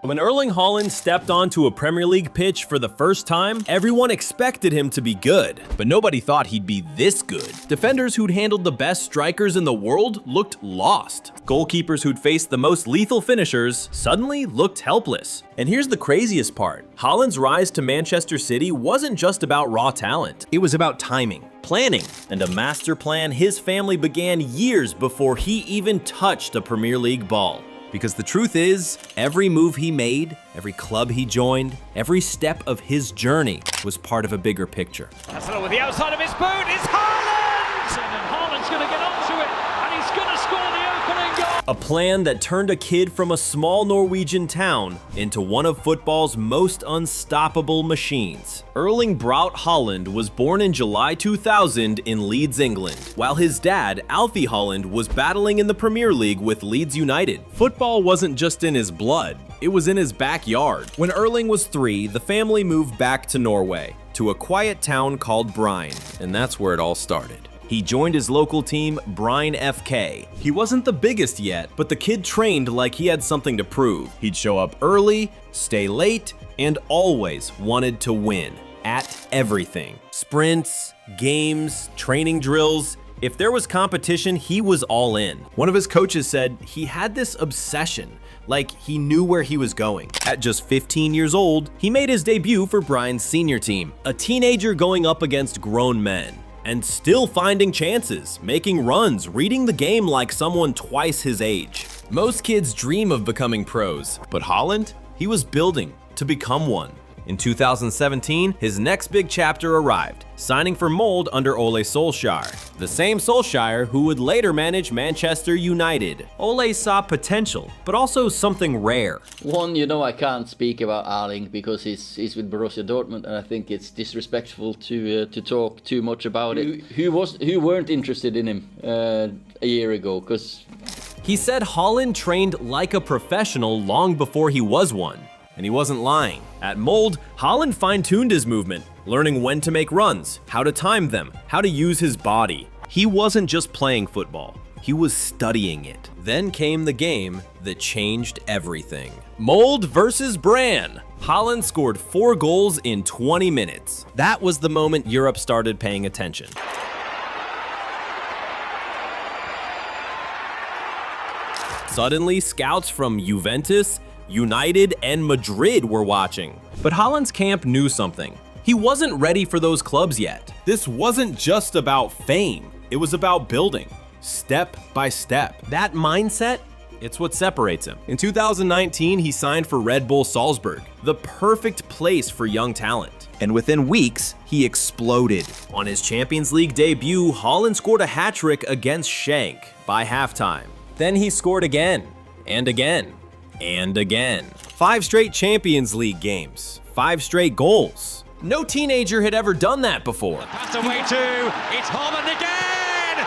When Erling Haaland stepped onto a Premier League pitch for the first time, everyone expected him to be good, but nobody thought he'd be this good. Defenders who'd handled the best strikers in the world looked lost. Goalkeepers who'd faced the most lethal finishers suddenly looked helpless. And here's the craziest part. Haaland's rise to Manchester City wasn't just about raw talent. It was about timing, planning, and a master plan his family began years before he even touched a Premier League ball. Because the truth is, every move he made, every club he joined, every step of his journey was part of a bigger picture. That's with the outside of his boot, it's Haaland! And Haaland's going to get onto it, and he's going to score the opening goal! A plan that turned a kid from a small Norwegian town into one of football's most unstoppable machines. Erling Braut Haaland was born in July 2000 in Leeds, England, while his dad, Alfie Haaland, was battling in the Premier League with Leeds United. Football wasn't just in his blood, it was in his backyard. When Erling was 3, the family moved back to Norway, to a quiet town called Bryne, and that's where it all started. He joined his local team, Bryne FK. He wasn't the biggest yet, but the kid trained like he had something to prove. He'd show up early, stay late, and always wanted to win. At everything. Sprints, games, training drills. If there was competition, he was all in. One of his coaches said he had this obsession, like he knew where he was going. At just 15 years old, he made his debut for Bryne's senior team, a teenager going up against grown men. And still finding chances, making runs, reading the game like someone twice his age. Most kids dream of becoming pros, but Haaland, he was building to become one. In 2017, his next big chapter arrived, signing for Molde under Ole Solskjaer, the same Solskjaer who would later manage Manchester United. Ole saw potential, but also something rare. I can't speak about Erling because he's with Borussia Dortmund, and I think it's disrespectful to talk too much about it. Who weren't interested in him a year ago? Because he said Haaland trained like a professional long before he was one. And he wasn't lying. At Molde, Haaland fine-tuned his movement, learning when to make runs, how to time them, how to use his body. He wasn't just playing football, he was studying it. Then came the game that changed everything. Molde versus Bryne. Haaland scored 4 goals in 20 minutes. That was the moment Europe started paying attention. Suddenly, scouts from Juventus, United, and Madrid were watching. But Haaland's camp knew something. He wasn't ready for those clubs yet. This wasn't just about fame. It was about building, step by step. That mindset, it's what separates him. In 2019, he signed for Red Bull Salzburg, the perfect place for young talent. And within weeks, he exploded. On his Champions League debut, Haaland scored a hat-trick against Schalke by halftime. Then he scored again, and again, and again. 5 straight Champions League games, 5 straight goals. No teenager had ever done that before. Pass away to, it's Haaland again!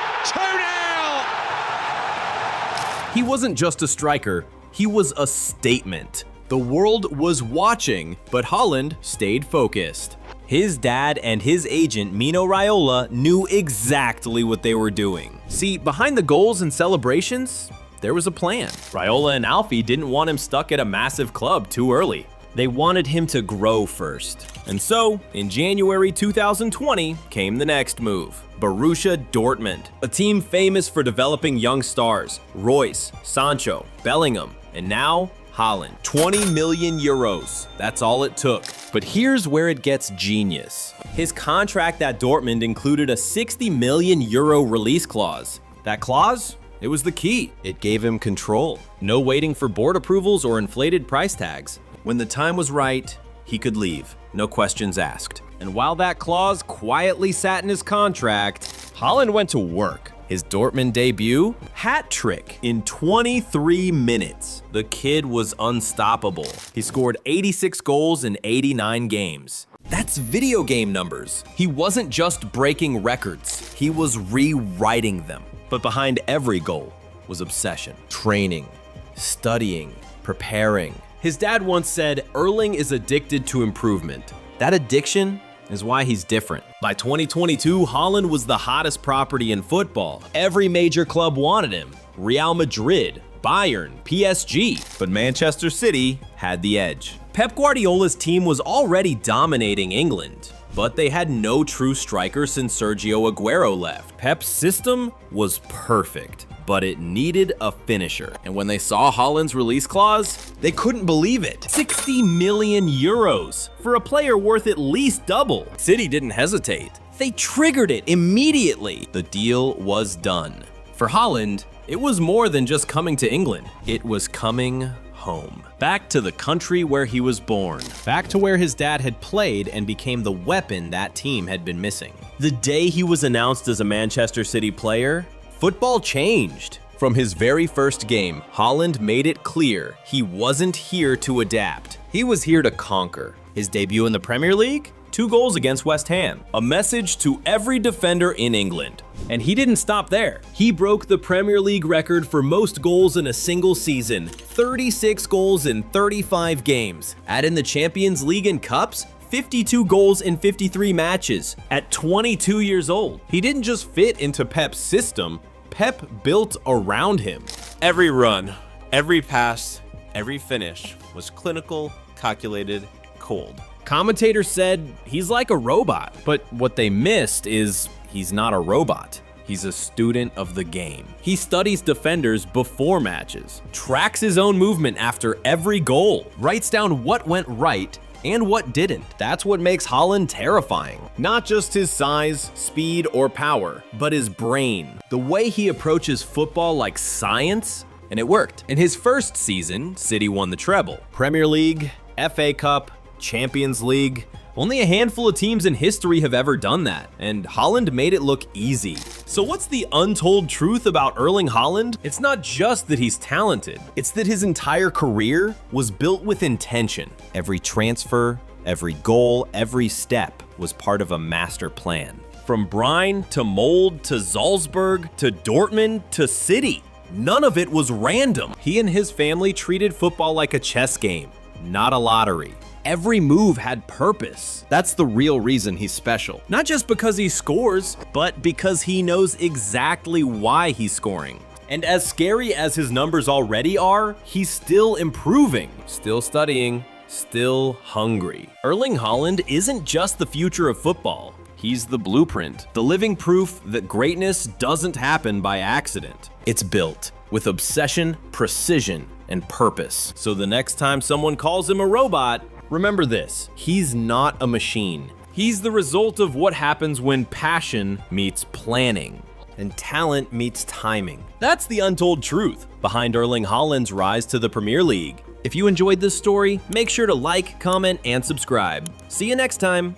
2-0! He wasn't just a striker, he was a statement. The world was watching, but Haaland stayed focused. His dad and his agent, Mino Raiola, knew exactly what they were doing. See, behind the goals and celebrations, there was a plan. Raiola and Alfie didn't want him stuck at a massive club too early. They wanted him to grow first. And so, in January 2020, came the next move. Borussia Dortmund, a team famous for developing young stars. Royce, Sancho, Bellingham, and now Haaland. 20 million euros. That's all it took. But here's where it gets genius. His contract at Dortmund included a 60 million euro release clause. That clause? It was the key. It gave him control. No waiting for board approvals or inflated price tags. When the time was right, he could leave. No questions asked. And while that clause quietly sat in his contract, Haaland went to work. His Dortmund debut? Hat trick in 23 minutes. The kid was unstoppable. He scored 86 goals in 89 games. That's video game numbers. He wasn't just breaking records, he was rewriting them. But behind every goal was obsession, training, studying, preparing. His dad once said, Erling is addicted to improvement. That addiction is why he's different. By 2022, Haaland was the hottest property in football. Every major club wanted him. Real Madrid, Bayern, PSG, but Manchester City had the edge. Pep Guardiola's team was already dominating England, but they had no true striker since Sergio Aguero left. Pep's system was perfect, but it needed a finisher. And when they saw Haaland's release clause, they couldn't believe it. 60 million euros for a player worth at least double. City didn't hesitate. They triggered it immediately. The deal was done. For Haaland, it was more than just coming to England. It was coming home. Back to the country where he was born. Back to where his dad had played and became the weapon that team had been missing. The day he was announced as a Manchester City player, football changed. From his very first game, Haaland made it clear he wasn't here to adapt. He was here to conquer. His debut in the Premier League? 2 goals against West Ham. A message to every defender in England. And he didn't stop there. He broke the Premier League record for most goals in a single season. 36 goals in 35 games. Add in the Champions League and Cups, 52 goals in 53 matches at 22 years old. He didn't just fit into Pep's system, Pep built around him. Every run, every pass, every finish was clinical, calculated, cold. Commentators said he's like a robot, but what they missed is he's not a robot. He's a student of the game. He studies defenders before matches, tracks his own movement after every goal, writes down what went right and what didn't. That's what makes Haaland terrifying. Not just his size, speed, or power, but his brain. The way he approaches football like science, and it worked. In his first season, City won the treble. Premier League, FA Cup, Champions League. Only a handful of teams in history have ever done that, and Haaland made it look easy. So what's the untold truth about Erling Haaland? It's not just that he's talented, it's that his entire career was built with intention. Every transfer, every goal, every step was part of a master plan. From Bryne to Molde to Salzburg to Dortmund to City, none of it was random. He and his family treated football like a chess game, not a lottery. Every move had purpose. That's the real reason he's special. Not just because he scores, but because he knows exactly why he's scoring. And as scary as his numbers already are, he's still improving, still studying, still hungry. Erling Haaland isn't just the future of football. He's the blueprint, the living proof that greatness doesn't happen by accident. It's built with obsession, precision, and purpose. So the next time someone calls him a robot, remember this: he's not a machine. He's the result of what happens when passion meets planning and talent meets timing. That's the untold truth behind Erling Haaland's rise to the Premier League. If you enjoyed this story, make sure to like, comment, and subscribe. See you next time.